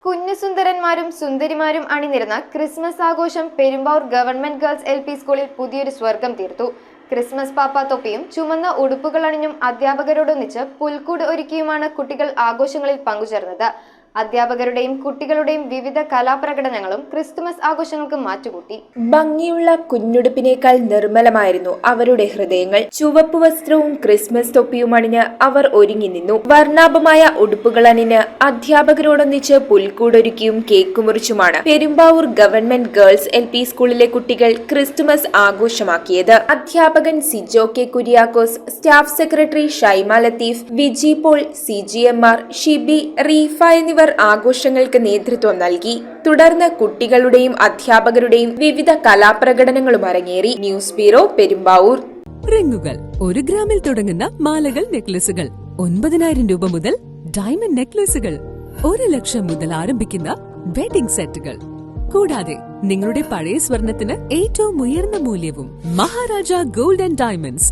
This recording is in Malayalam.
കുഞ്ഞുസുന്ദരന്മാരും സുന്ദരിമാരും അണിനിരന്ന ക്രിസ്മസ് ആഘോഷം പെരുമ്പാവൂർ ഗവൺമെന്റ് ഗേൾസ് LP സ്കൂളിൽ പുതിയൊരു സ്വർഗം തീർത്തു. ക്രിസ്മസ് പാപ്പ തൊപ്പിയും ചുമന്ന ഉടുപ്പുകൾ അണിഞ്ഞും അധ്യാപകരോടൊന്നിച്ച് പുൽക്കൂട് ഒരുക്കിയുമാണ് കുട്ടികൾ ആഘോഷങ്ങളിൽ പങ്കുചേർന്നത്. അധ്യാപകരുടെയും കുട്ടികളുടെയും വിവിധ കലാപ്രകടനങ്ങളും ക്രിസ്തുമസ് ആഘോഷങ്ങൾക്ക് മാറ്റുകൂട്ടി. ഭംഗിയുള്ള കുഞ്ഞുടുപ്പിനേക്കാൾ നിർമ്മലമായിരുന്നു അവരുടെ ഹൃദയങ്ങൾ. ചുവപ്പ് വസ്ത്രവും ക്രിസ്മസ് തൊപ്പിയും അണിഞ്ഞ് അവർ ഒരുങ്ങി നിന്നു. വർണ്ണാഭമായ ഉടുപ്പുകൾ അണിഞ്ഞ് അധ്യാപകരോടൊന്നിച്ച് പുൽക്കൂടൊരുക്കിയും കേക്ക് മുറിച്ചുമാണ് പെരുമ്പാവൂർ ഗവൺമെന്റ് ഗേൾസ് LP സ്കൂളിലെ കുട്ടികൾ ക്രിസ്തുമസ് ആഘോഷമാക്കിയത്. അധ്യാപകൻ Sijo K Kuriakose, staff secretary Shaima Latheef, Viji Paul, CGMR, Shibi, Reefa എന്നിവർ ആഘോഷങ്ങൾക്ക് നേതൃത്വം നൽകി. തുടർന്ന് കുട്ടികളുടെയും അധ്യാപകരുടെയും വിവിധ കലാപ്രകടനങ്ങളും അരങ്ങേറി. News bureau, Perumbavoor. റിങ്ങുകൾ 1 ഗ്രാമിൽ തുടങ്ങുന്ന മാലകൾ, നെക്ലസുകൾ 9,000 രൂപ മുതൽ ഡയമണ്ട് നെക്ലസുകൾ 1 ലക്ഷം മുതൽ ആരംഭിക്കുന്ന വെഡിംഗ് സെറ്റുകൾ. കൂടാതെ നിങ്ങളുടെ പഴയ സ്വർണത്തിന് ഏറ്റവും ഉയർന്ന മൂല്യവും മഹാരാജ ഗോൾഡ് ആൻഡ് ഡയമണ്ട്സ്